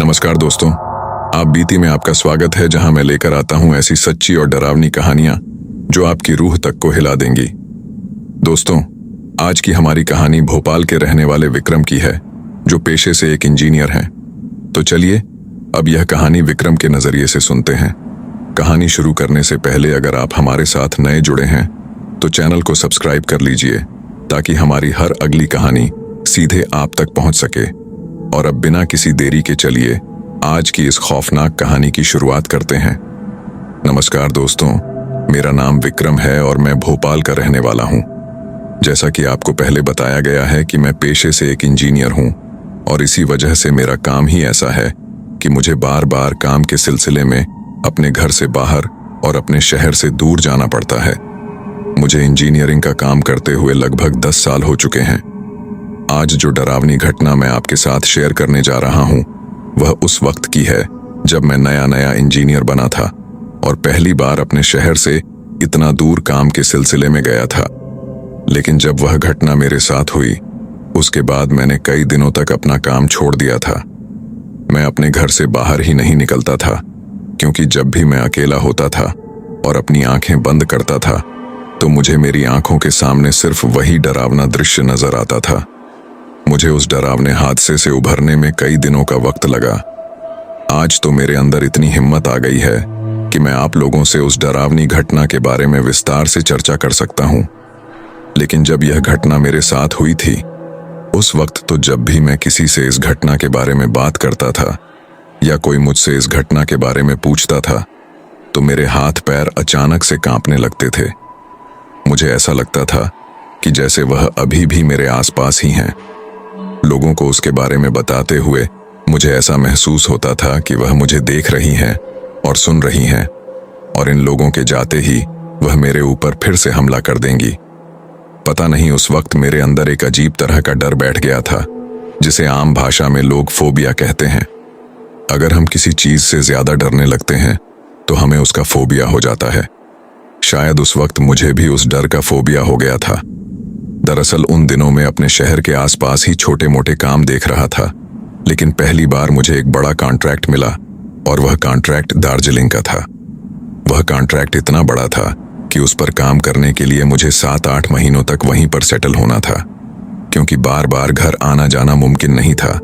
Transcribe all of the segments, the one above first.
नमस्कार दोस्तों, आप बीती में आपका स्वागत है, जहां मैं लेकर आता हूं ऐसी सच्ची और डरावनी कहानियां जो आपकी रूह तक को हिला देंगी। दोस्तों, आज की हमारी कहानी भोपाल के रहने वाले विक्रम की है, जो पेशे से एक इंजीनियर हैं। तो चलिए अब यह कहानी विक्रम के नजरिए से सुनते हैं। कहानी शुरू करने से पहले अगर आप हमारे साथ नए जुड़े हैं तो चैनल को सब्सक्राइब कर लीजिए, ताकि हमारी हर अगली कहानी सीधे आप तक पहुंच सके। और अब बिना किसी देरी के चलिए आज की इस खौफनाक कहानी की शुरुआत करते हैं। नमस्कार दोस्तों, मेरा नाम विक्रम है और मैं भोपाल का रहने वाला हूं। जैसा कि आपको पहले बताया गया है कि मैं पेशे से एक इंजीनियर हूं, और इसी वजह से मेरा काम ही ऐसा है कि मुझे बार बार काम के सिलसिले में अपने घर से बाहर और अपने शहर से दूर जाना पड़ता है। मुझे इंजीनियरिंग का काम करते हुए लगभग 10 साल हो चुके हैं। आज जो डरावनी घटना मैं आपके साथ शेयर करने जा रहा हूं, वह उस वक्त की है जब मैं नया नया इंजीनियर बना था और पहली बार अपने शहर से इतना दूर काम के सिलसिले में गया था। लेकिन जब वह घटना मेरे साथ हुई, उसके बाद मैंने कई दिनों तक अपना काम छोड़ दिया था। मैं अपने घर से बाहर ही नहीं निकलता था, क्योंकि जब भी मैं अकेला होता था और अपनी आंखें बंद करता था तो मुझे मेरी आंखों के सामने सिर्फ वही डरावना दृश्य नजर आता था। मुझे उस डरावने हादसे से उभरने में कई दिनों का वक्त लगा। आज तो मेरे अंदर इतनी हिम्मत आ गई है कि मैं आप लोगों से उस डरावनी घटना के बारे में विस्तार से चर्चा कर सकता हूं। लेकिन जब यह घटना मेरे साथ हुई थी, उस वक्त तो जब भी मैं किसी से इस घटना के बारे में बात करता था या कोई मुझसे इस घटना के बारे में पूछता था, तो मेरे हाथ पैर अचानक से कांपने लगते थे। मुझे ऐसा लगता था कि जैसे वह अभी भी मेरे आसपास ही हैं। लोगों को उसके बारे में बताते हुए मुझे ऐसा महसूस होता था कि वह मुझे देख रही हैं और सुन रही हैं, और इन लोगों के जाते ही वह मेरे ऊपर फिर से हमला कर देंगी। पता नहीं, उस वक्त मेरे अंदर एक अजीब तरह का डर बैठ गया था, जिसे आम भाषा में लोग फोबिया कहते हैं। अगर हम किसी चीज से ज्यादा डरने लगते हैं तो हमें उसका फोबिया हो जाता है। शायद उस वक्त मुझे भी उस डर का फोबिया हो गया था। दरअसल उन दिनों में अपने शहर के आसपास ही छोटे मोटे काम देख रहा था, लेकिन पहली बार मुझे एक बड़ा कॉन्ट्रैक्ट मिला, और वह कॉन्ट्रैक्ट दार्जिलिंग का था। वह कॉन्ट्रैक्ट इतना बड़ा था कि उस पर काम करने के लिए मुझे 7-8 महीनों तक वहीं पर सेटल होना था, क्योंकि बार बार घर आना जाना मुमकिन नहीं था।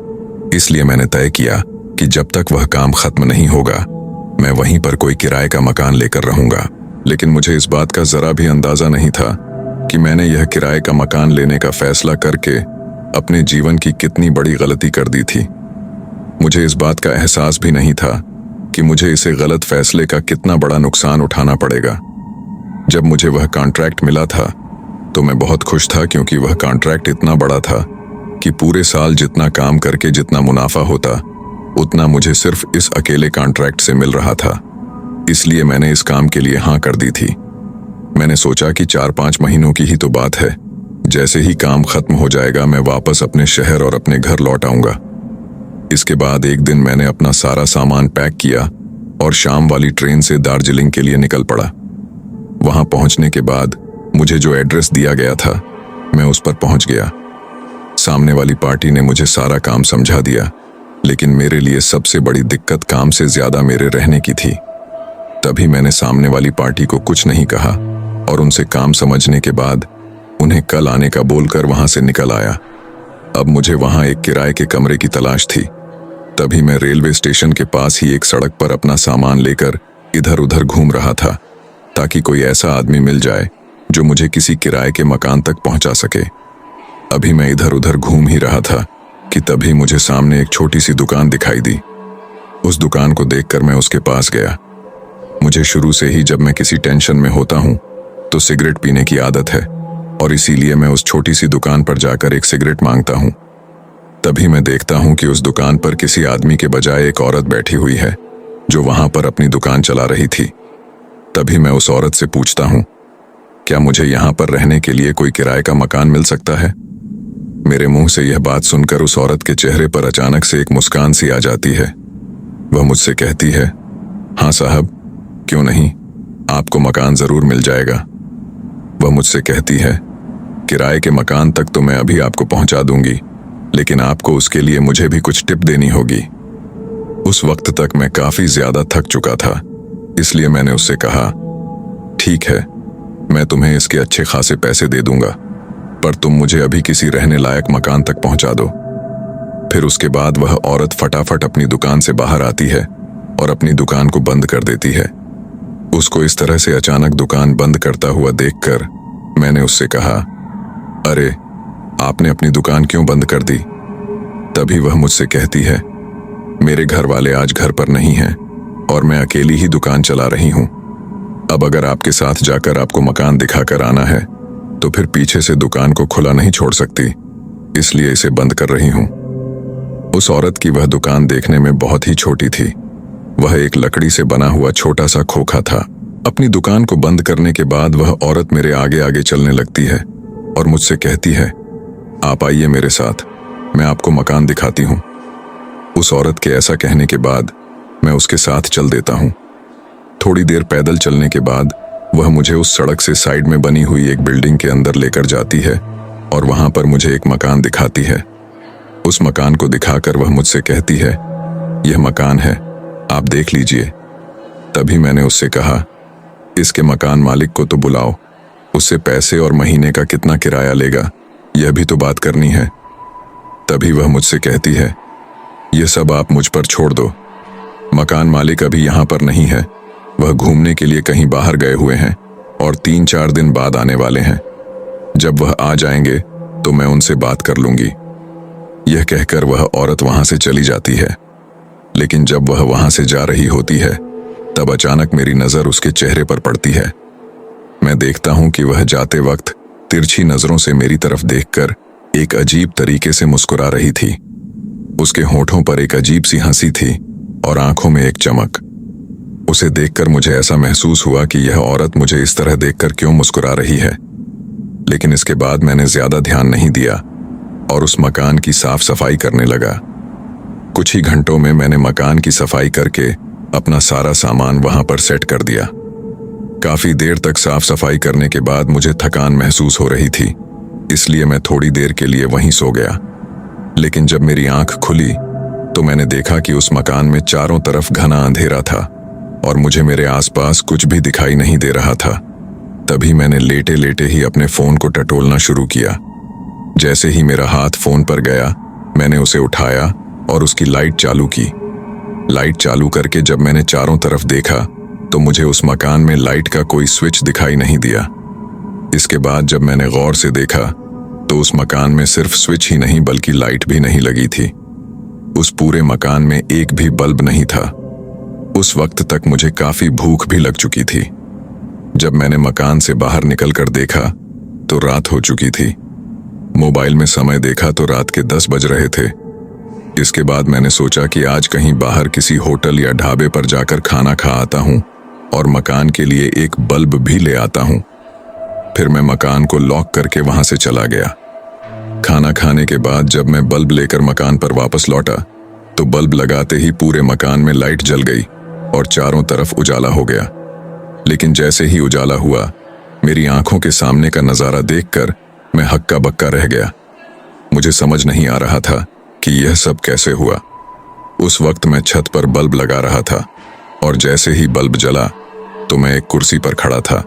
इसलिए मैंने तय किया कि जब तक वह काम खत्म नहीं होगा, मैं वहीं पर कोई किराए का मकान लेकर रहूंगा। लेकिन मुझे इस बात का जरा भी अंदाजा नहीं था कि मैंने यह किराए का मकान लेने का फैसला करके अपने जीवन की कितनी बड़ी गलती कर दी थी। मुझे इस बात का एहसास भी नहीं था कि मुझे इसे गलत फैसले का कितना बड़ा नुकसान उठाना पड़ेगा। जब मुझे वह कॉन्ट्रैक्ट मिला था तो मैं बहुत खुश था, क्योंकि वह कॉन्ट्रैक्ट इतना बड़ा था कि पूरे साल जितना काम करके जितना मुनाफा होता, उतना मुझे सिर्फ इस अकेले कॉन्ट्रैक्ट से मिल रहा था। इसलिए मैंने इस काम के लिए हाँ कर दी थी। मैंने सोचा कि 4-5 महीनों की ही तो बात है। जैसे ही काम खत्म हो जाएगा, मैं वापस अपने शहर और अपने घर लौट आऊंगा। इसके बाद एक दिन मैंने अपना सारा सामान पैक किया और शाम वाली ट्रेन से दार्जिलिंग के लिए निकल पड़ा। वहां पहुंचने के बाद मुझे जो एड्रेस दिया गया था, मैं उस पर पहुंच गया। सामने वाली पार्टी ने मुझे सारा काम समझा दिया, लेकिन मेरे लिए सबसे बड़ी दिक्कत काम से ज्यादा मेरे रहने की थी। तभी मैंने सामने वाली पार्टी को कुछ नहीं कहा और उनसे काम समझने के बाद उन्हें कल आने का बोलकर वहां से निकल आया। अब मुझे वहां एक किराए के कमरे की तलाश थी। तभी मैं रेलवे स्टेशन के पास ही एक सड़क पर अपना सामान लेकर इधर उधर घूम रहा था, ताकि कोई ऐसा आदमी मिल जाए जो मुझे किसी किराए के मकान तक पहुंचा सके। अभी मैं इधर उधर घूम ही रहा था कि तभी मुझे सामने एक छोटी सी दुकान दिखाई दी। उस दुकान को देखकर मैं उसके पास गया। मुझे शुरू से ही जब मैं किसी टेंशन में होता हूं तो सिगरेट पीने की आदत है, और इसीलिए मैं उस छोटी सी दुकान पर जाकर एक सिगरेट मांगता हूं। तभी मैं देखता हूं कि उस दुकान पर किसी आदमी के बजाय एक औरत बैठी हुई है, जो वहां पर अपनी दुकान चला रही थी। तभी मैं उस औरत से पूछता हूं, क्या मुझे यहां पर रहने के लिए कोई किराए का मकान मिल सकता है? मेरे मुंह से यह बात सुनकर उस औरत के चेहरे पर अचानक से एक मुस्कान सी आ जाती है। वह मुझसे कहती है, हाँ साहब, क्यों नहीं, आपको मकान जरूर मिल जाएगा। वह मुझसे कहती है, किराए के मकान तक तो मैं अभी आपको पहुंचा दूंगी, लेकिन आपको उसके लिए मुझे भी कुछ टिप देनी होगी। उस वक्त तक मैं काफी ज्यादा थक चुका था, इसलिए मैंने उससे कहा, ठीक है, मैं तुम्हें इसके अच्छे खासे पैसे दे दूंगा, पर तुम मुझे अभी किसी रहने लायक मकान तक पहुंचा दो। फिर उसके बाद वह औरत फटाफट अपनी दुकान से बाहर आती है और अपनी दुकान को बंद कर देती है। उसको इस तरह से अचानक दुकान बंद करता हुआ देखकर मैंने उससे कहा, अरे, आपने अपनी दुकान क्यों बंद कर दी? तभी वह मुझसे कहती है, मेरे घर वाले आज घर पर नहीं हैं और मैं अकेली ही दुकान चला रही हूं। अब अगर आपके साथ जाकर आपको मकान दिखाकर आना है तो फिर पीछे से दुकान को खुला नहीं छोड़ सकती, इसलिए इसे बंद कर रही हूं। उस औरत की वह दुकान देखने में बहुत ही छोटी थी। वह एक लकड़ी से बना हुआ छोटा सा खोखा था। अपनी दुकान को बंद करने के बाद वह औरत मेरे आगे आगे चलने लगती है और मुझसे कहती है, आप आइए मेरे साथ, मैं आपको मकान दिखाती हूं। उस औरत के ऐसा कहने के बाद मैं उसके साथ चल देता हूं। थोड़ी देर पैदल चलने के बाद वह मुझे उस सड़क से साइड में बनी हुई एक बिल्डिंग के अंदर लेकर जाती है और वहां पर मुझे एक मकान दिखाती है। उस मकान को दिखाकर वह मुझसे कहती है, यह मकान है, आप देख लीजिए। तभी मैंने उससे कहा, इसके मकान मालिक को तो बुलाओ, उससे पैसे और महीने का कितना किराया लेगा यह भी तो बात करनी है। तभी वह मुझसे कहती है, यह सब आप मुझ पर छोड़ दो, मकान मालिक अभी यहाँ पर नहीं है, वह घूमने के लिए कहीं बाहर गए हुए हैं और 3-4 दिन बाद आने वाले हैं। जब वह आ जाएंगे तो मैं उनसे बात कर लूंगी। यह कहकर वह औरत वहां से चली जाती है। लेकिन जब वह वहां से जा रही होती है तब अचानक मेरी नजर उसके चेहरे पर पड़ती है। मैं देखता हूं कि वह जाते वक्त तिरछी नजरों से मेरी तरफ देखकर एक अजीब तरीके से मुस्कुरा रही थी। उसके होठों पर एक अजीब सी हंसी थी और आंखों में एक चमक। उसे देखकर मुझे ऐसा महसूस हुआ कि यह औरत मुझे इस तरह देखकर क्यों मुस्कुरा रही है। लेकिन इसके बाद मैंने ज्यादा ध्यान नहीं दिया और उस मकान की साफ सफाई करने लगा। कुछ ही घंटों में मैंने मकान की सफाई करके अपना सारा सामान वहां पर सेट कर दिया। काफी देर तक साफ सफाई करने के बाद मुझे थकान महसूस हो रही थी, इसलिए मैं थोड़ी देर के लिए वहीं सो गया। लेकिन जब मेरी आंख खुली तो मैंने देखा कि उस मकान में चारों तरफ घना अंधेरा था और मुझे मेरे आसपास कुछ भी दिखाई नहीं दे रहा था। तभी मैंने लेटे लेटे ही अपने फोन को टटोलना शुरू किया। जैसे ही मेरा हाथ फोन पर गया, मैंने उसे उठाया और उसकी लाइट चालू की। लाइट चालू करके जब मैंने चारों तरफ देखा तो मुझे उस मकान में लाइट का कोई स्विच दिखाई नहीं दिया। इसके बाद जब मैंने गौर से देखा तो उस मकान में सिर्फ स्विच ही नहीं बल्कि लाइट भी नहीं लगी थी। उस पूरे मकान में एक भी बल्ब नहीं था। उस वक्त तक मुझे काफी भूख भी लग चुकी थी। जब मैंने मकान से बाहर निकलकर देखा तो रात हो चुकी थी। मोबाइल में समय देखा तो रात के 10 बज रहे थे। इसके बाद मैंने सोचा कि आज कहीं बाहर किसी होटल या ढाबे पर जाकर खाना खा आता हूं और मकान के लिए एक बल्ब भी ले आता हूं। फिर मैं मकान को लॉक करके वहां से चला गया। खाना खाने के बाद जब मैं बल्ब लेकर मकान पर वापस लौटा तो बल्ब लगाते ही पूरे मकान में लाइट जल गई और चारों तरफ उजाला हो गया। लेकिन जैसे ही उजाला हुआ, मेरी आंखों के सामने का नजारा देखकर मैं हक्का बक्का रह गया। मुझे समझ नहीं आ रहा था कि यह सब कैसे हुआ। उस वक्त मैं छत पर बल्ब लगा रहा था और जैसे ही बल्ब जला तो मैं एक कुर्सी पर खड़ा था।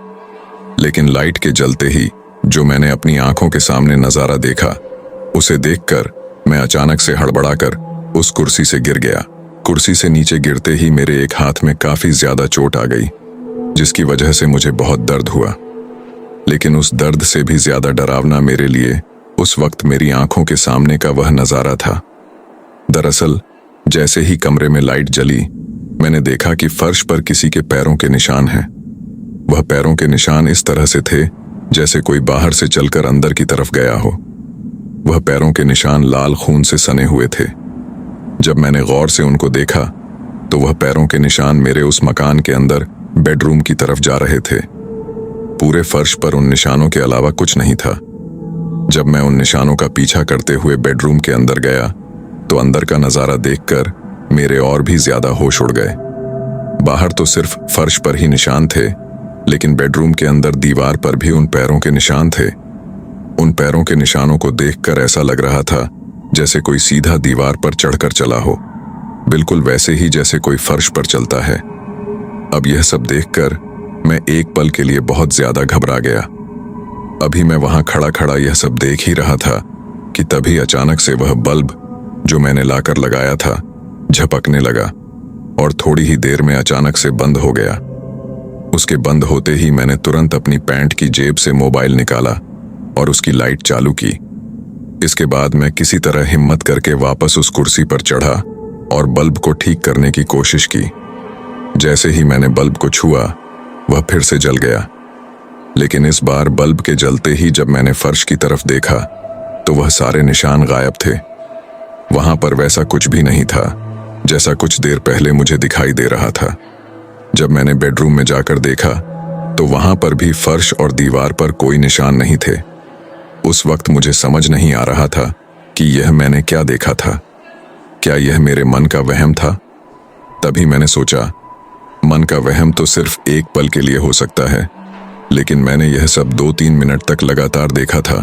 लेकिन लाइट के जलते ही जो मैंने अपनी आंखों के सामने नजारा देखा, उसे देखकर मैं अचानक से हड़बड़ाकर उस कुर्सी से गिर गया। कुर्सी से नीचे गिरते ही मेरे एक हाथ में काफी ज्यादा चोट आ गई, जिसकी वजह से मुझे बहुत दर्द हुआ। लेकिन उस दर्द से भी ज्यादा डरावना मेरे लिए उस वक्त मेरी आंखों के सामने का वह नजारा था। दरअसल जैसे ही कमरे में लाइट जली, मैंने देखा कि फर्श पर किसी के पैरों के निशान हैं। वह पैरों के निशान इस तरह से थे जैसे कोई बाहर से चलकर अंदर की तरफ गया हो। वह पैरों के निशान लाल खून से सने हुए थे। जब मैंने गौर से उनको देखा तो वह पैरों के निशान मेरे उस मकान के अंदर बेडरूम की तरफ जा रहे थे। पूरे फर्श पर उन निशानों के अलावा कुछ नहीं था। जब मैं उन निशानों का पीछा करते हुए बेडरूम के अंदर गया तो अंदर का नजारा देखकर मेरे और भी ज्यादा होश उड़ गए। बाहर तो सिर्फ फर्श पर ही निशान थे, लेकिन बेडरूम के अंदर दीवार पर भी उन पैरों के निशान थे। उन पैरों के निशानों को देखकर ऐसा लग रहा था जैसे कोई सीधा दीवार पर चढ़कर चला हो। बिल्कुल वैसे ही जैसे कोई फर्श पर चलता है। अब यह सब देखकर मैं एक पल के लिए बहुत ज्यादा घबरा गया। अभी मैं वहां खड़ा खड़ा यह सब देख ही रहा था कि तभी अचानक से वह बल्ब जो मैंने लाकर लगाया था झपकने लगा और थोड़ी ही देर में अचानक से बंद हो गया। उसके बंद होते ही मैंने तुरंत अपनी पैंट की जेब से मोबाइल निकाला और उसकी लाइट चालू की। इसके बाद मैं किसी तरह हिम्मत करके वापस उस कुर्सी पर चढ़ा और बल्ब को ठीक करने की कोशिश की। जैसे ही मैंने बल्ब को छुआ वह फिर से जल गया, लेकिन इस बार बल्ब के जलते ही जब मैंने फर्श की तरफ देखा तो वह सारे निशान गायब थे। वहां पर वैसा कुछ भी नहीं था जैसा कुछ देर पहले मुझे दिखाई दे रहा था। जब मैंने बेडरूम में जाकर देखा तो वहां पर भी फर्श और दीवार पर कोई निशान नहीं थे। उस वक्त मुझे समझ नहीं आ रहा था कि यह मैंने क्या देखा था। क्या यह मेरे मन का वहम था? तभी मैंने सोचा, मन का वहम तो सिर्फ एक पल के लिए हो सकता है, लेकिन मैंने यह सब 2-3 मिनट तक लगातार देखा था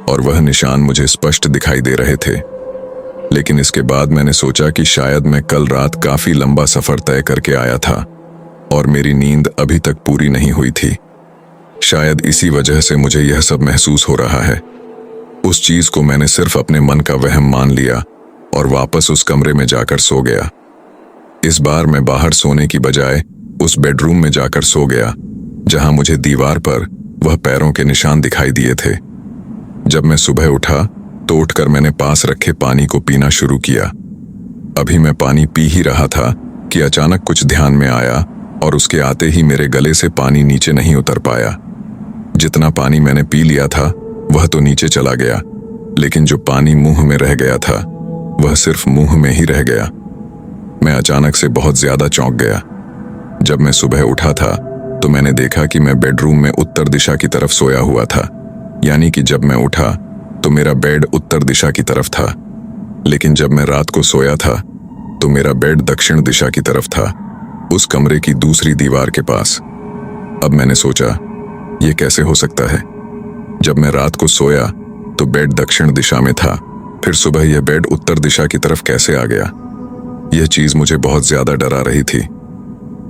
और वह निशान मुझे स्पष्ट दिखाई दे रहे थे। लेकिन इसके बाद मैंने सोचा कि शायद मैं कल रात काफी लंबा सफर तय करके आया था और मेरी नींद अभी तक पूरी नहीं हुई थी। शायद इसी वजह से मुझे यह सब महसूस हो रहा है। उस चीज को मैंने सिर्फ अपने मन का वहम मान लिया और वापस उस कमरे में जाकर सो गया। इस बार मैं बाहर सोने की बजाय उस बेडरूम में जाकर सो गया जहां मुझे दीवार पर वह पैरों के निशान दिखाई दिए थे। जब मैं सुबह उठा तो उठकर मैंने पास रखे पानी को पीना शुरू किया। अभी मैं पानी पी ही रहा था कि अचानक कुछ ध्यान में आया और उसके आते ही मेरे गले से पानी नीचे नहीं उतर पाया। जितना पानी मैंने पी लिया था वह तो नीचे चला गया, लेकिन जो पानी मुंह में रह गया था वह सिर्फ मुंह में ही रह गया। मैं अचानक से बहुत ज्यादा चौंक गया। जब मैं सुबह उठा था तो मैंने देखा कि मैं बेडरूम में उत्तर दिशा की तरफ सोया हुआ था, यानी कि जब मैं उठा तो मेरा बेड उत्तर दिशा की तरफ था। लेकिन जब मैं रात को सोया था तो मेरा बेड दक्षिण दिशा की तरफ था, उस कमरे की दूसरी दीवार के पास। अब मैंने सोचा, यह कैसे हो सकता है? जब मैं रात को सोया तो बेड दक्षिण दिशा में था, फिर सुबह यह बेड उत्तर दिशा की तरफ कैसे आ गया? यह चीज मुझे बहुत ज्यादा डरा रही थी।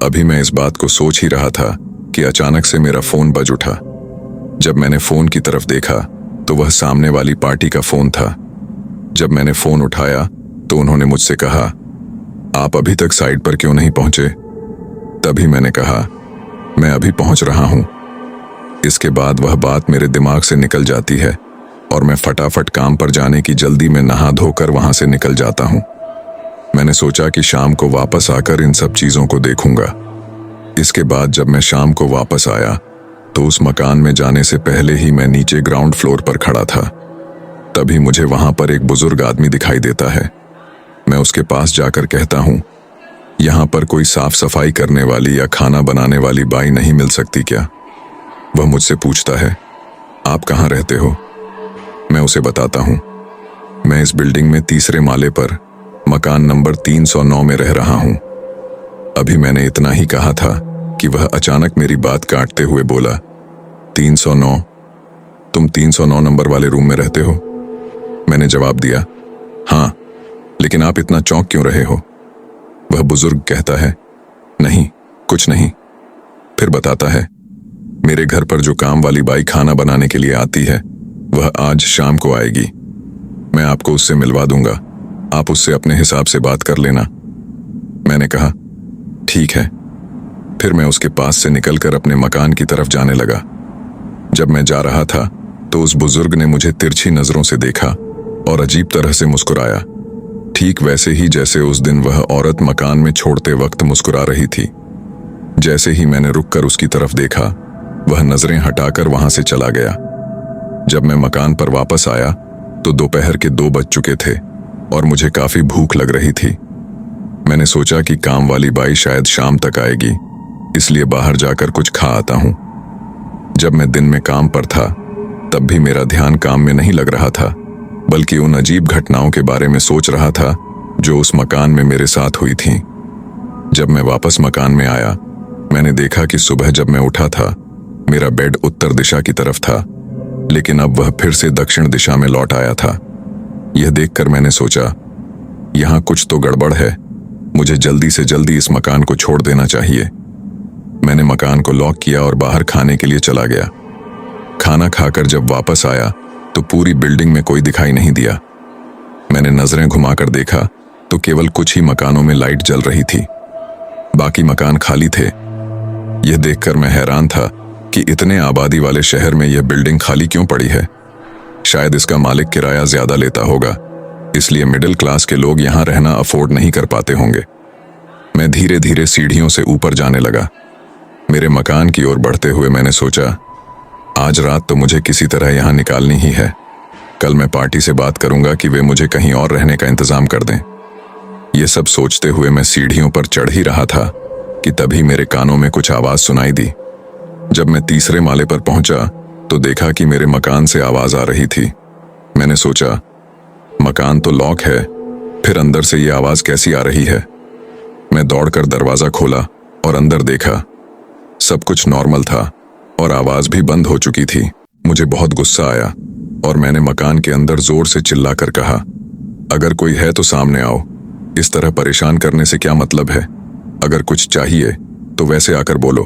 अभी मैं इस बात को सोच ही रहा था कि अचानक से मेरा फोन बज उठा। जब मैंने फोन की तरफ देखा तो वह सामने वाली पार्टी का फोन था। जब मैंने फोन उठाया तो उन्होंने मुझसे कहा, आप अभी तक साइट पर क्यों नहीं पहुंचे? तभी मैंने कहा, मैं अभी पहुंच रहा हूं। इसके बाद वह बात मेरे दिमाग से निकल जाती है और मैं फटाफट काम पर जाने की जल्दी में नहा धोकर वहां से निकल जाता हूं। मैंने सोचा कि शाम को वापस आकर इन सब चीजों को देखूंगा। इसके बाद जब मैं शाम को वापस आया तो उस मकान में जाने से पहले ही मैं नीचे ग्राउंड फ्लोर पर खड़ा था। तभी मुझे वहां पर एक बुजुर्ग आदमी दिखाई देता है। मैं उसके पास जाकर कहता हूं, यहां पर कोई साफ सफाई करने वाली या खाना बनाने वाली बाई नहीं मिल सकती क्या? वह मुझसे पूछता है, आप कहां रहते हो? मैं उसे बताता हूं, मैं इस बिल्डिंग में तीसरे माले पर मकान नंबर 309 में रह रहा हूं। अभी मैंने इतना ही कहा था कि वह अचानक मेरी बात काटते हुए बोला, 309? तुम 309 नंबर वाले रूम में रहते हो? मैंने जवाब दिया, हाँ, लेकिन आप इतना चौंक क्यों रहे हो? वह बुजुर्ग कहता है, नहीं, कुछ नहीं। फिर बताता है, मेरे घर पर जो काम वाली बाई खाना बनाने के लिए आती है वह आज शाम को आएगी। मैं आपको उससे मिलवा दूंगा, आप उससे अपने हिसाब से बात कर लेना। मैंने कहा, ठीक है। फिर मैं उसके पास से निकलकर अपने मकान की तरफ जाने लगा। जब मैं जा रहा था तो उस बुजुर्ग ने मुझे तिरछी नजरों से देखा और अजीब तरह से मुस्कुराया, ठीक वैसे ही जैसे उस दिन वह औरत मकान में छोड़ते वक्त मुस्कुरा रही थी। जैसे ही मैंने रुककर उसकी तरफ देखा, वह नजरें हटाकर वहां से चला गया। जब मैं मकान पर वापस आया तो दोपहर के 2 बज चुके थे और मुझे काफी भूख लग रही थी। मैंने सोचा कि काम वाली बाई शायद शाम तक आएगी, इसलिए बाहर जाकर कुछ खा आता हूं। जब मैं दिन में काम पर था तब भी मेरा ध्यान काम में नहीं लग रहा था, बल्कि उन अजीब घटनाओं के बारे में सोच रहा था जो उस मकान में मेरे साथ हुई थीं। जब मैं वापस मकान में आया, मैंने देखा कि सुबह जब मैं उठा था मेरा बेड उत्तर दिशा की तरफ था, लेकिन अब वह फिर से दक्षिण दिशा में लौट आया था। यह देखकर मैंने सोचा, यहां कुछ तो गड़बड़ है, मुझे जल्दी से जल्दी इस मकान को छोड़ देना चाहिए। मैंने मकान को लॉक किया और बाहर खाने के लिए चला गया। खाना खाकर जब वापस आया तो पूरी बिल्डिंग में कोई दिखाई नहीं दिया। मैंने नजरें घुमाकर देखा तो केवल कुछ ही मकानों में लाइट जल रही थी, बाकी मकान खाली थे। यह देखकर मैं हैरान था कि इतने आबादी वाले शहर में यह बिल्डिंग खाली क्यों पड़ी है। शायद इसका मालिक किराया ज्यादा लेता होगा, इसलिए मिडिल क्लास के लोग यहां रहना अफोर्ड नहीं कर पाते होंगे। मैं धीरे धीरे सीढ़ियों से ऊपर जाने लगा। मेरे मकान की ओर बढ़ते हुए मैंने सोचा, आज रात तो मुझे किसी तरह यहां निकालनी ही है। कल मैं पार्टी से बात करूंगा कि वे मुझे कहीं और रहने का इंतजाम कर दें। ये सब सोचते हुए मैं सीढ़ियों पर चढ़ ही रहा था कि तभी मेरे कानों में कुछ आवाज सुनाई दी। जब मैं तीसरे माले पर पहुंचा तो देखा कि मेरे मकान से आवाज आ रही थी। मैंने सोचा, मकान तो लॉक है, फिर अंदर से ये आवाज कैसी आ रही है। मैं दौड़कर दरवाजा खोला और अंदर देखा। सब कुछ नॉर्मल था और आवाज भी बंद हो चुकी थी। मुझे बहुत गुस्सा आया और मैंने मकान के अंदर जोर से चिल्लाकर कहा, अगर कोई है तो सामने आओ। इस तरह परेशान करने से क्या मतलब है। अगर कुछ चाहिए तो वैसे आकर बोलो।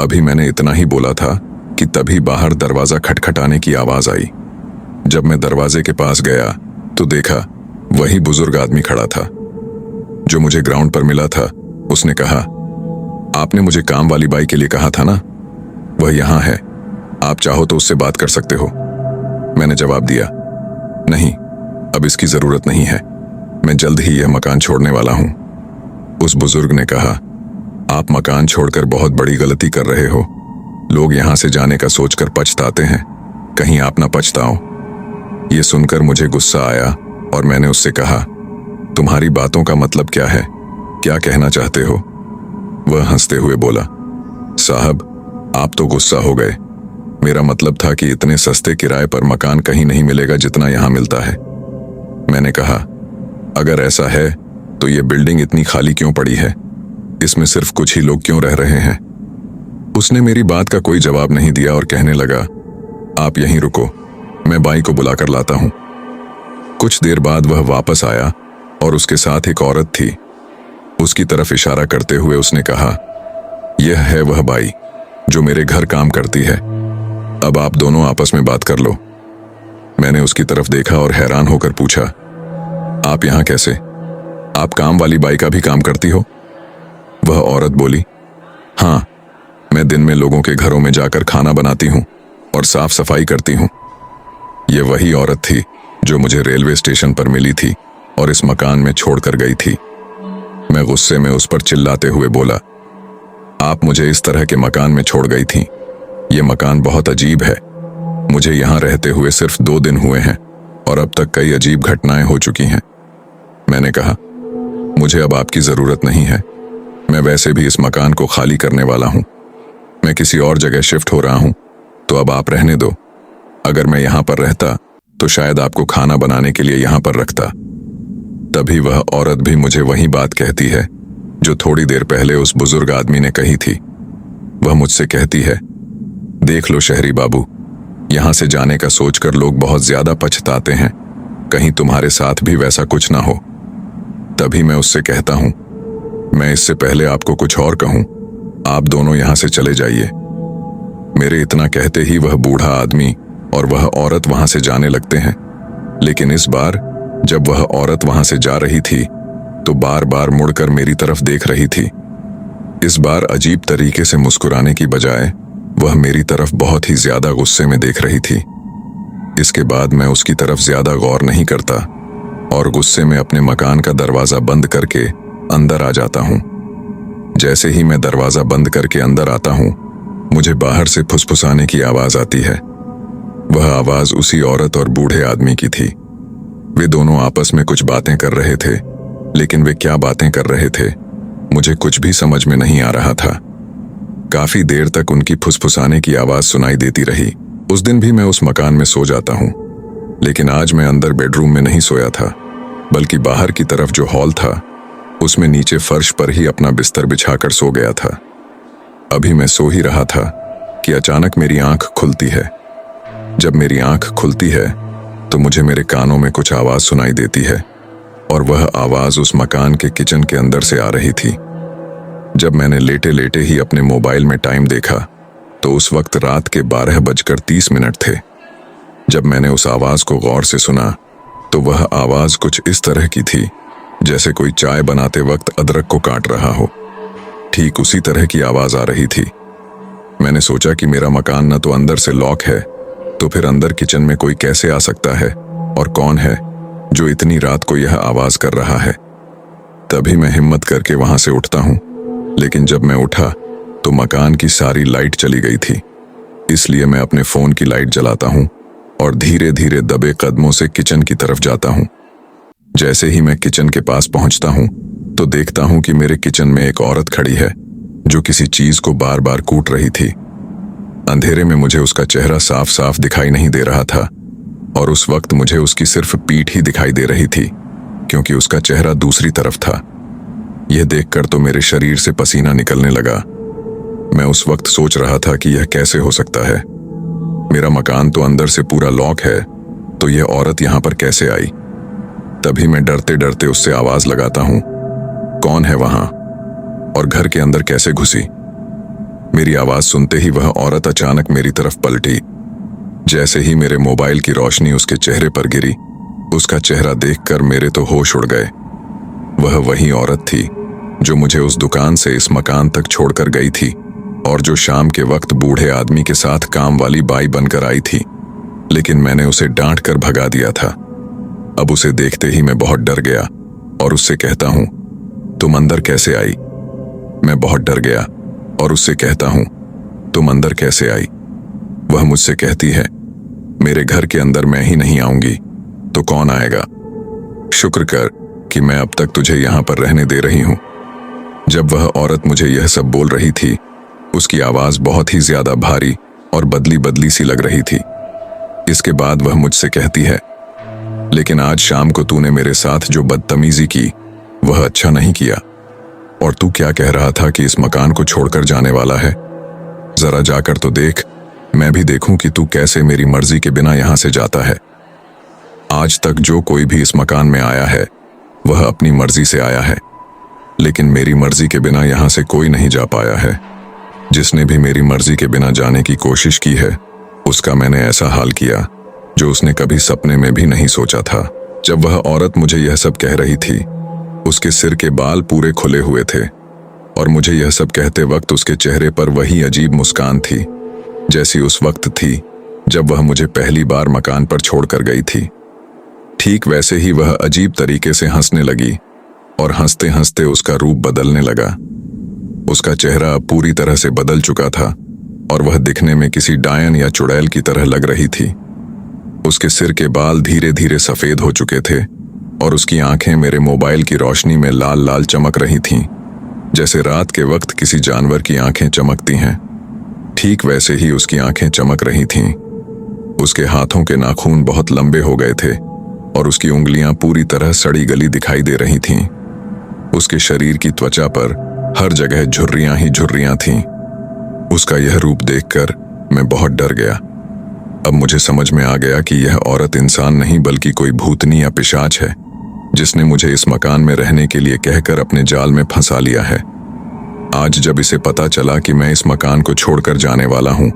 अभी मैंने इतना ही बोला था कि तभी बाहर दरवाजा खटखटाने की आवाज आई। जब मैं दरवाजे के पास गया तो देखा वही बुजुर्ग आदमी खड़ा था जो मुझे ग्राउंड पर मिला था। उसने कहा, आपने मुझे काम वाली बाई के लिए कहा था ना, वह यहां है, आप चाहो तो उससे बात कर सकते हो। मैंने जवाब दिया, नहीं, अब इसकी जरूरत नहीं है, मैं जल्द ही यह मकान छोड़ने वाला हूं। उस बुजुर्ग ने कहा, आप मकान छोड़कर बहुत बड़ी गलती कर रहे हो। लोग यहां से जाने का सोचकर पछताते हैं, कहीं आप ना पछताओ। ये सुनकर मुझे गुस्सा आया और मैंने उससे कहा, तुम्हारी बातों का मतलब क्या है, क्या कहना चाहते हो। वह हंसते हुए बोला, साहब आप तो गुस्सा हो गए, मेरा मतलब था कि इतने सस्ते किराए पर मकान कहीं नहीं मिलेगा जितना यहां मिलता है। मैंने कहा, अगर ऐसा है तो ये बिल्डिंग इतनी खाली क्यों पड़ी है, इसमें सिर्फ कुछ ही लोग क्यों रह रहे हैं। उसने मेरी बात का कोई जवाब नहीं दिया और कहने लगा, आप यहीं रुको, मैं बाई को बुलाकर लाता हूं। कुछ देर बाद वह वापस आया और उसके साथ एक औरत थी। उसकी तरफ इशारा करते हुए उसने कहा, यह है वह बाई जो मेरे घर काम करती है, अब आप दोनों आपस में बात कर लो। मैंने उसकी तरफ देखा और हैरान होकर पूछा, आप यहां कैसे, आप काम वाली बाई का भी काम करती हो। वह औरत बोली, हाँ, मैं दिन में लोगों के घरों में जाकर खाना बनाती हूं और साफ सफाई करती हूं। यह वही औरत थी जो मुझे रेलवे स्टेशन पर मिली थी और इस मकान में छोड़कर गई थी। मैं गुस्से में उस पर चिल्लाते हुए बोला, आप मुझे इस तरह के मकान में छोड़ गई थी, यह मकान बहुत अजीब है। मुझे यहां रहते हुए सिर्फ 2 दिन हुए हैं और अब तक कई अजीब घटनाएं हो चुकी हैं। मैंने कहा, मुझे अब आपकी जरूरत नहीं है, मैं वैसे भी इस मकान को खाली करने वाला हूं। मैं किसी और जगह शिफ्ट हो रहा हूं, तो अब आप रहने दो। अगर मैं यहां पर रहता तो शायद आपको खाना बनाने के लिए यहां पर रखता। तभी वह औरत भी मुझे वही बात कहती है जो थोड़ी देर पहले उस बुजुर्ग आदमी ने कही थी। वह मुझसे कहती है, देख लो शहरी बाबू, यहां से जाने का सोचकर लोग बहुत ज्यादा पछताते हैं, कहीं तुम्हारे साथ भी वैसा कुछ ना हो। तभी मैं उससे कहता हूं, मैं इससे पहले आपको कुछ और कहूं, आप दोनों यहां से चले जाइए। मेरे इतना कहते ही वह बूढ़ा आदमी और वह औरत वहां से जाने लगते हैं। लेकिन इस बार जब वह औरत वहां से जा रही थी तो बार बार मुड़कर मेरी तरफ देख रही थी। इस बार अजीब तरीके से मुस्कुराने की बजाय वह मेरी तरफ बहुत ही ज्यादा गुस्से में देख रही थी। इसके बाद मैं उसकी तरफ ज्यादा गौर नहीं करता और गुस्से में अपने मकान का दरवाजा बंद करके अंदर आ जाता हूं। जैसे ही मैं दरवाजा बंद करके अंदर आता हूं, मुझे बाहर से फुसफुसाने की आवाज आती है। वह आवाज उसी औरत और बूढ़े आदमी की थी। वे दोनों आपस में कुछ बातें कर रहे थे, लेकिन वे क्या बातें कर रहे थे मुझे कुछ भी समझ में नहीं आ रहा था। काफी देर तक उनकी फुसफुसाने की आवाज सुनाई देती रही। उस दिन भी मैं उस मकान में सो जाता हूं, लेकिन आज मैं अंदर बेडरूम में नहीं सोया था, बल्कि बाहर की तरफ जो हॉल था उसमें नीचे फर्श पर ही अपना बिस्तर बिछाकर सो गया था। अभी मैं सो ही रहा था कि अचानक मेरी आंख खुलती है। जब मेरी आंख खुलती है तो मुझे मेरे कानों में कुछ आवाज सुनाई देती है और वह आवाज उस मकान के किचन के अंदर से आ रही थी। जब मैंने लेटे लेटे ही अपने मोबाइल में टाइम देखा तो उस वक्त रात के 12:30 थे। जब मैंने उस आवाज को गौर से सुना तो वह आवाज कुछ इस तरह की थी जैसे कोई चाय बनाते वक्त अदरक को काट रहा हो। ठीक उसी तरह की आवाज आ रही थी। मैंने सोचा कि मेरा मकान न तो अंदर से लॉक है, तो फिर अंदर किचन में कोई कैसे आ सकता है और कौन है जो इतनी रात को यह आवाज कर रहा है। तभी मैं हिम्मत करके वहां से उठता हूं, लेकिन जब मैं उठा तो मकान की सारी लाइट चली गई थी। इसलिए मैं अपने फोन की लाइट जलाता हूं और धीरे धीरे दबे कदमों से किचन की तरफ जाता हूं। जैसे ही मैं किचन के पास पहुंचता हूं तो देखता हूं कि मेरे किचन में एक औरत खड़ी है जो किसी चीज को बार बार कूट रही थी। अंधेरे में मुझे उसका चेहरा साफ साफ दिखाई नहीं दे रहा था और उस वक्त मुझे उसकी सिर्फ पीठ ही दिखाई दे रही थी, क्योंकि उसका चेहरा दूसरी तरफ था। यह देखकर तो मेरे शरीर से पसीना निकलने लगा। मैं उस वक्त सोच रहा था कि यह कैसे हो सकता है। मेरा मकान तो अंदर से पूरा लॉक है, तो यह औरत यहां पर कैसे आई। तभी मैं डरते डरते उससे आवाज लगाता हूं, कौन है वहां और घर के अंदर कैसे घुसी। मेरी आवाज सुनते ही वह औरत अचानक मेरी तरफ पलटी। जैसे ही मेरे मोबाइल की रोशनी उसके चेहरे पर गिरी, उसका चेहरा देखकर मेरे तो होश उड़ गए। वह वही औरत थी जो मुझे उस दुकान से इस मकान तक छोड़कर गई थी और जो शाम के वक्त बूढ़े आदमी के साथ काम वाली बाई बनकर आई थी, लेकिन मैंने उसे डांट कर भगा दिया था। अब उसे देखते ही मैं बहुत डर गया और उससे कहता हूं, तुम अंदर कैसे आई। मैं बहुत डर गया और उससे कहता हूं, तुम अंदर कैसे आई। वह मुझसे कहती है, मेरे घर के अंदर मैं ही नहीं आऊंगी तो कौन आएगा। शुक्र कर कि मैं अब तक तुझे यहां पर रहने दे रही हूं। जब वह औरत मुझे यह सब बोल रही थी, उसकी आवाज बहुत ही ज्यादा भारी और बदली बदली सी लग रही थी। इसके बाद वह मुझसे कहती है, लेकिन आज शाम को तूने मेरे साथ जो बदतमीजी की वह अच्छा नहीं किया। और तू क्या कह रहा था कि इस मकान को छोड़कर जाने वाला है। जरा जाकर तो देख, मैं भी देखूं कि तू कैसे मेरी मर्जी के बिना यहां से जाता है। आज तक जो कोई भी इस मकान में आया है वह अपनी मर्जी से आया है, लेकिन मेरी मर्जी के बिना यहां से कोई नहीं जा पाया है। जिसने भी मेरी मर्जी के बिना जाने की कोशिश की है उसका मैंने ऐसा हाल किया जो उसने कभी सपने में भी नहीं सोचा था। जब वह औरत मुझे यह सब कह रही थी, उसके सिर के बाल पूरे खुले हुए थे और मुझे यह सब कहते वक्त उसके चेहरे पर वही अजीब मुस्कान थी जैसी उस वक्त थी जब वह मुझे पहली बार मकान पर छोड़कर गई थी। ठीक वैसे ही वह अजीब तरीके से हंसने लगी और हंसते हंसते उसका रूप बदलने लगा। उसका चेहरा अब पूरी तरह से बदल चुका था और वह दिखने में किसी डायन या चुड़ैल की तरह लग रही थी। उसके सिर के बाल धीरे धीरे सफेद हो चुके थे और उसकी आंखें मेरे मोबाइल की रोशनी में लाल लाल चमक रही थीं, जैसे रात के वक्त किसी जानवर की आंखें चमकती हैं। ठीक वैसे ही उसकी आंखें चमक रही थीं। उसके हाथों के नाखून बहुत लंबे हो गए थे और उसकी उंगलियां पूरी तरह सड़ी गली दिखाई दे रही थीं। उसके शरीर की त्वचा पर हर जगह झुर्रियां ही झुर्रियां थीं। उसका यह रूप देखकर मैं बहुत डर गया। अब मुझे समझ में आ गया कि यह औरत इंसान नहीं बल्कि कोई भूतनी या पिशाच है, जिसने मुझे इस मकान में रहने के लिए कहकर अपने जाल में फंसा लिया है। आज जब इसे पता चला कि मैं इस मकान को छोड़कर जाने वाला हूं,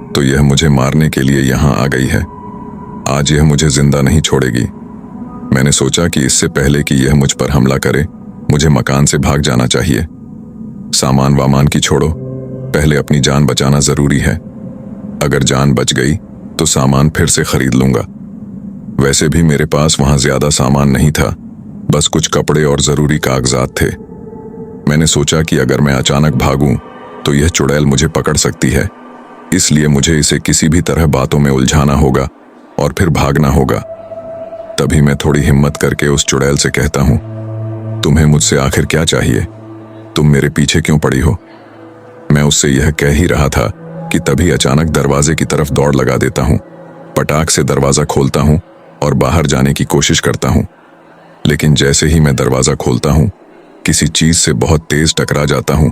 तो यह मुझे मारने के लिए यहां आ गई है। आज यह मुझे जिंदा नहीं छोड़ेगी। मैंने सोचा कि इससे पहले कि यह मुझ पर हमला करे, मुझे मकान से भाग जाना चाहिए। सामान वामान की छोड़ो, पहले अपनी जान बचाना जरूरी है। अगर जान बच गई तो सामान फिर से खरीद लूंगा। वैसे भी मेरे पास वहां ज्यादा सामान नहीं था, बस कुछ कपड़े और जरूरी कागजात थे। मैंने सोचा कि अगर मैं अचानक भागूं तो यह चुड़ैल मुझे पकड़ सकती है, इसलिए मुझे इसे किसी भी तरह बातों में उलझाना होगा और फिर भागना होगा। तभी मैं थोड़ी हिम्मत करके उस चुड़ैल से कहता हूं, तुम्हें मुझसे आखिर क्या चाहिए? तुम मेरे पीछे क्यों पड़ी हो? मैं उससे यह कह ही रहा था कि तभी अचानक दरवाजे की तरफ दौड़ लगा देता हूं। पटाख से दरवाजा खोलता हूं और बाहर जाने की कोशिश करता हूं, लेकिन जैसे ही मैं दरवाजा खोलता हूं, किसी चीज से बहुत तेज टकरा जाता हूं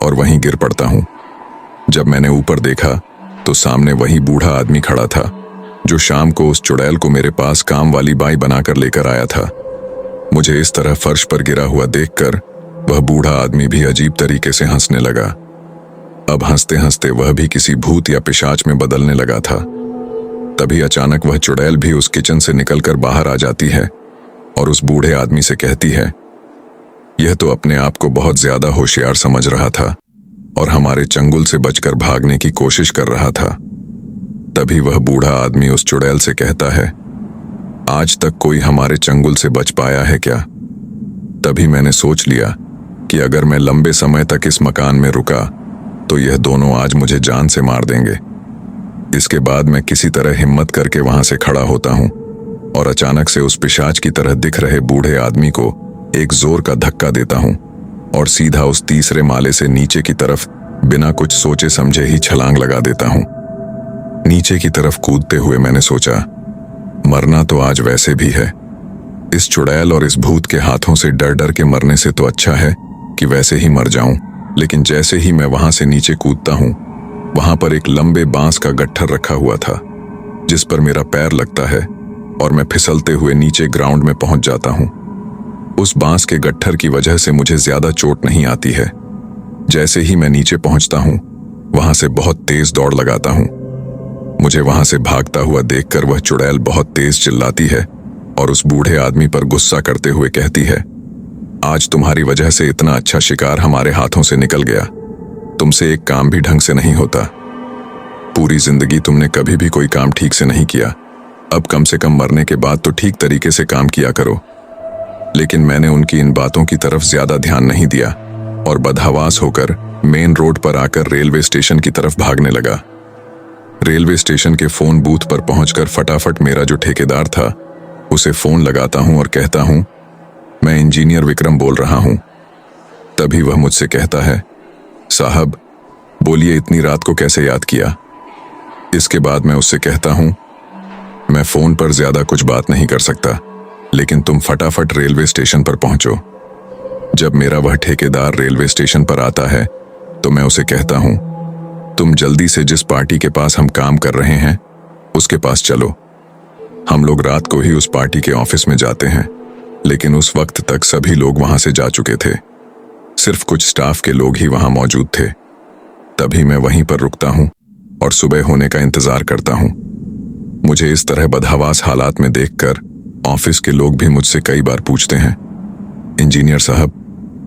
और वहीं गिर पड़ता हूं। जब मैंने ऊपर देखा तो सामने वही बूढ़ा आदमी खड़ा था जो शाम को उस चुड़ैल को मेरे पास काम वाली बाई बनाकर लेकर आया था। मुझे इस तरह फर्श पर गिरा हुआ देखकर वह बूढ़ा आदमी भी अजीब तरीके से हंसने लगा। अब हंसते हंसते वह भी किसी भूत या पिशाच में बदलने लगा था। तभी अचानक वह चुड़ैल भी उस किचन से निकलकर बाहर आ जाती है और उस बूढ़े आदमी से कहती है, यह तो अपने आप को बहुत ज्यादा होशियार समझ रहा था और हमारे चंगुल से बचकर भागने की कोशिश कर रहा था। तभी वह बूढ़ा आदमी उस चुड़ैल से कहता है, आज तक कोई हमारे चंगुल से बच पाया है क्या? तभी मैंने सोच लिया कि अगर मैं लंबे समय तक इस मकान में रुका तो यह दोनों आज मुझे जान से मार देंगे। इसके बाद मैं किसी तरह हिम्मत करके वहां से खड़ा होता हूं और अचानक से उस पिशाच की तरह दिख रहे बूढ़े आदमी को एक जोर का धक्का देता हूं और सीधा उस तीसरे माले से नीचे की तरफ बिना कुछ सोचे समझे ही छलांग लगा देता हूं। नीचे की तरफ कूदते हुए मैंने सोचा, मरना तो आज वैसे भी है। इस चुड़ैल और इस भूत के हाथों से डर डर के मरने से तो अच्छा है कि वैसे ही मर जाऊं। लेकिन जैसे ही मैं वहां से नीचे कूदता हूं, वहां पर एक लंबे बांस का गट्ठर रखा हुआ था जिस पर मेरा पैर लगता है और मैं फिसलते हुए नीचे ग्राउंड में पहुंच जाता हूं। उस बांस के गट्ठर की वजह से मुझे ज्यादा चोट नहीं आती है। जैसे ही मैं नीचे पहुंचता हूं, वहां से बहुत तेज दौड़ लगाता हूं। मुझे वहां से भागता हुआ देखकर वह चुड़ैल बहुत तेज चिल्लाती है और उस बूढ़े आदमी पर गुस्सा करते हुए कहती है, आज तुम्हारी वजह से इतना अच्छा शिकार हमारे हाथों से निकल गया। तुमसे एक काम भी ढंग से नहीं होता। पूरी जिंदगी तुमने कभी भी कोई काम ठीक से नहीं किया। अब कम से कम मरने के बाद तो ठीक तरीके से काम किया करो। लेकिन मैंने उनकी इन बातों की तरफ ज्यादा ध्यान नहीं दिया और बदहवास होकर मेन रोड पर आकर रेलवे स्टेशन की तरफ भागने लगा। रेलवे स्टेशन के फोन बूथ पर पहुंचकर फटाफट मेरा जो ठेकेदार था उसे फोन लगाता हूं और कहता हूं, मैं इंजीनियर विक्रम बोल रहा हूं। तभी वह मुझसे कहता है, साहब बोलिए इतनी रात को कैसे याद किया? इसके बाद मैं उससे कहता हूं, मैं फोन पर ज्यादा कुछ बात नहीं कर सकता, लेकिन तुम फटाफट रेलवे स्टेशन पर पहुंचो। जब मेरा वह ठेकेदार रेलवे स्टेशन पर आता है तो मैं उसे कहता हूं, तुम जल्दी से जिस पार्टी के पास हम काम कर रहे हैं उसके पास चलो। हम लोग रात को ही उस पार्टी के ऑफिस में जाते हैं, लेकिन उस वक्त तक सभी लोग वहां से जा चुके थे। सिर्फ कुछ स्टाफ के लोग ही वहां मौजूद थे। तभी मैं वहीं पर रुकता हूं और सुबह होने का इंतजार करता हूं। मुझे इस तरह बदहवास हालात में देखकर ऑफिस के लोग भी मुझसे कई बार पूछते हैं, इंजीनियर साहब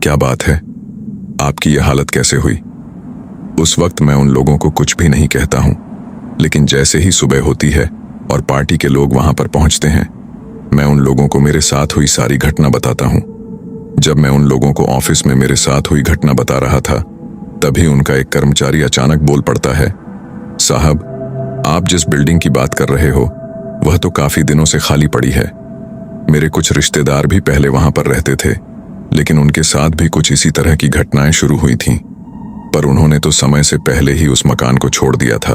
क्या बात है, आपकी यह हालत कैसे हुई? उस वक्त मैं उन लोगों को कुछ भी नहीं कहता हूं, लेकिन जैसे ही सुबह होती है और पार्टी के लोग वहां पर पहुंचते हैं, मैं उन लोगों को मेरे साथ हुई सारी घटना बताता हूं। जब मैं उन लोगों को ऑफिस में मेरे साथ हुई घटना बता रहा था, तभी उनका एक कर्मचारी अचानक बोल पड़ता है, साहब आप जिस बिल्डिंग की बात कर रहे हो वह तो काफी दिनों से खाली पड़ी है। मेरे कुछ रिश्तेदार भी पहले वहां पर रहते थे, लेकिन उनके साथ भी कुछ इसी तरह की घटनाएं शुरू हुई थीं, पर उन्होंने तो समय से पहले ही उस मकान को छोड़ दिया था।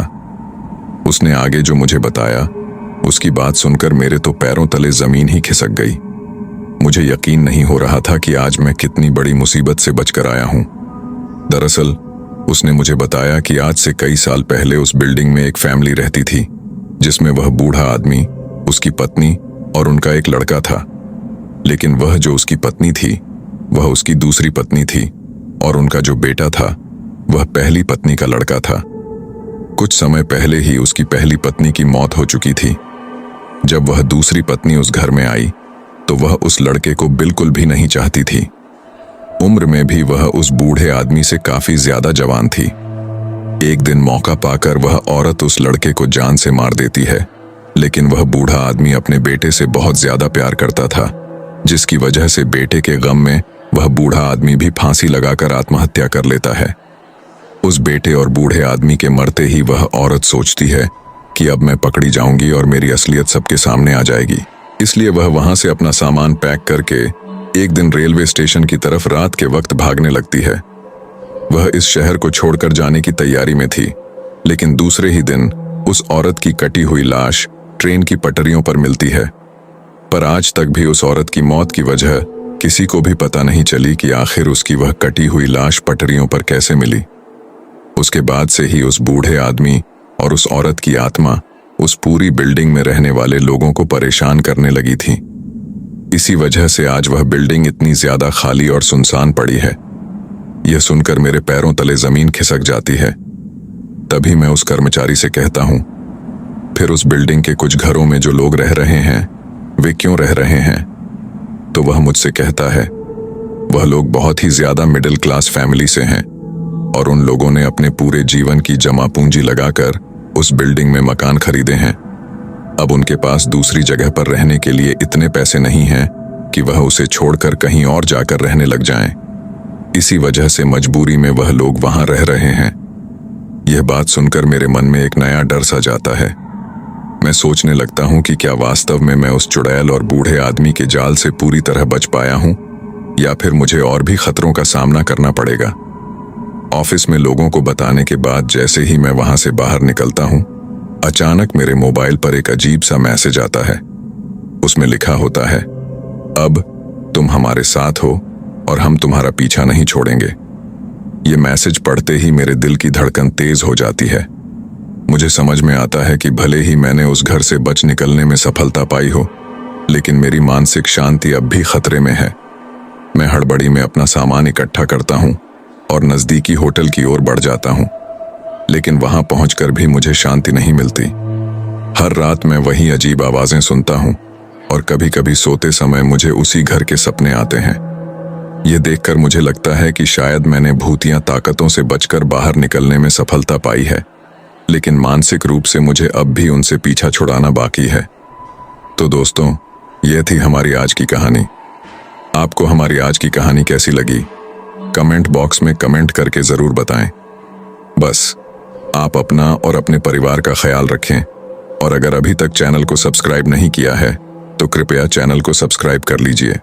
उसने आगे जो मुझे बताया, उसकी बात सुनकर मेरे तो पैरों तले जमीन ही खिसक गई। मुझे यकीन नहीं हो रहा था कि आज मैं कितनी बड़ी मुसीबत से बचकर आया हूं। दरअसल उसने मुझे बताया कि आज से कई साल पहले उस बिल्डिंग में एक फैमिली रहती थी, जिसमें वह बूढ़ा आदमी, उसकी पत्नी और उनका एक लड़का था। लेकिन वह जो उसकी पत्नी थी वह उसकी दूसरी पत्नी थी और उनका जो बेटा था वह पहली पत्नी का लड़का था। कुछ समय पहले ही उसकी पहली पत्नी की मौत हो चुकी थी। जब वह दूसरी पत्नी उस घर में आई तो वह उस लड़के को बिल्कुल भी नहीं चाहती थी। उम्र में भी वह उस बूढ़े आदमी से काफी ज्यादा जवान थी। एक दिन मौका पाकर वह औरत उस लड़के को जान से मार देती है, लेकिन वह बूढ़ा आदमी अपने बेटे से बहुत ज्यादा प्यार करता था, जिसकी वजह से बेटे के गम में वह बूढ़ा आदमी भी फांसी लगाकर आत्महत्या कर लेता है। उस बेटे और बूढ़े आदमी के मरते ही वह औरत सोचती है कि अब मैं पकड़ी जाऊंगी और मेरी असलियत सबके सामने आ जाएगी। इसलिए वह वहां से अपना सामान पैक करके एक दिन रेलवे स्टेशन की तरफ रात के वक्त भागने लगती है। वह इस शहर को छोड़कर जाने की तैयारी में थी, लेकिन दूसरे ही दिन उस औरत की कटी हुई लाश ट्रेन की पटरियों पर मिलती है। पर आज तक भी उस औरत की मौत की वजह किसी को भी पता नहीं चली कि आखिर उसकी वह कटी हुई लाश पटरियों पर कैसे मिली। उसके बाद से ही उस बूढ़े आदमी और उस औरत की आत्मा उस पूरी बिल्डिंग में रहने वाले लोगों को परेशान करने लगी थी। इसी वजह से आज वह बिल्डिंग इतनी ज्यादा खाली और सुनसान पड़ी है। यह सुनकर मेरे पैरों तले जमीन खिसक जाती है। तभी मैं उस कर्मचारी से कहता हूं, फिर उस बिल्डिंग के कुछ घरों में जो लोग रह रहे हैं वे क्यों रह रहे हैं? तो वह मुझसे कहता है, वह लोग बहुत ही ज्यादा मिडिल क्लास फैमिली से हैं और उन लोगों ने अपने पूरे जीवन की जमा पूंजी लगाकर उस बिल्डिंग में मकान खरीदे हैं। अब उनके पास दूसरी जगह पर रहने के लिए इतने पैसे नहीं हैं कि वह उसे छोड़कर कहीं और जाकर रहने लग जाएं। इसी वजह से मजबूरी में वह लोग वहां रह रहे हैं। यह बात सुनकर मेरे मन में एक नया डर सा जाता है। मैं सोचने लगता हूं कि क्या वास्तव में मैं उस चुड़ैल और बूढ़े आदमी के जाल से पूरी तरह बच पाया हूं या फिर मुझे और भी खतरों का सामना करना पड़ेगा। ऑफिस में लोगों को बताने के बाद जैसे ही मैं वहां से बाहर निकलता हूं, अचानक मेरे मोबाइल पर एक अजीब सा मैसेज आता है। उसमें लिखा होता है, अब तुम हमारे साथ हो और हम तुम्हारा पीछा नहीं छोड़ेंगे। ये मैसेज पढ़ते ही मेरे दिल की धड़कन तेज हो जाती है। मुझे समझ में आता है कि भले ही मैंने उस घर से बच निकलने में सफलता पाई हो, लेकिन मेरी मानसिक शांति अब भी खतरे में है। मैं हड़बड़ी में अपना सामान इकट्ठा करता हूं और नजदीकी होटल की ओर बढ़ जाता हूं, लेकिन वहां पहुंचकर भी मुझे शांति नहीं मिलती। हर रात मैं वही अजीब आवाजें सुनता हूं और कभी कभी सोते समय मुझे उसी घर के सपने आते हैं। ये देखकर मुझे लगता है कि शायद मैंने भूतिया ताकतों से बचकर बाहर निकलने में सफलता पाई है, लेकिन मानसिक रूप से मुझे अब भी उनसे पीछा छुड़ाना बाकी है। तो दोस्तों, यह थी हमारी आज की कहानी। आपको हमारी आज की कहानी कैसी लगी? कमेंट बॉक्स में कमेंट करके जरूर बताएं। बस आप अपना और अपने परिवार का ख्याल रखें और अगर अभी तक चैनल को सब्सक्राइब नहीं किया है तो कृपया चैनल को सब्सक्राइब कर लीजिए।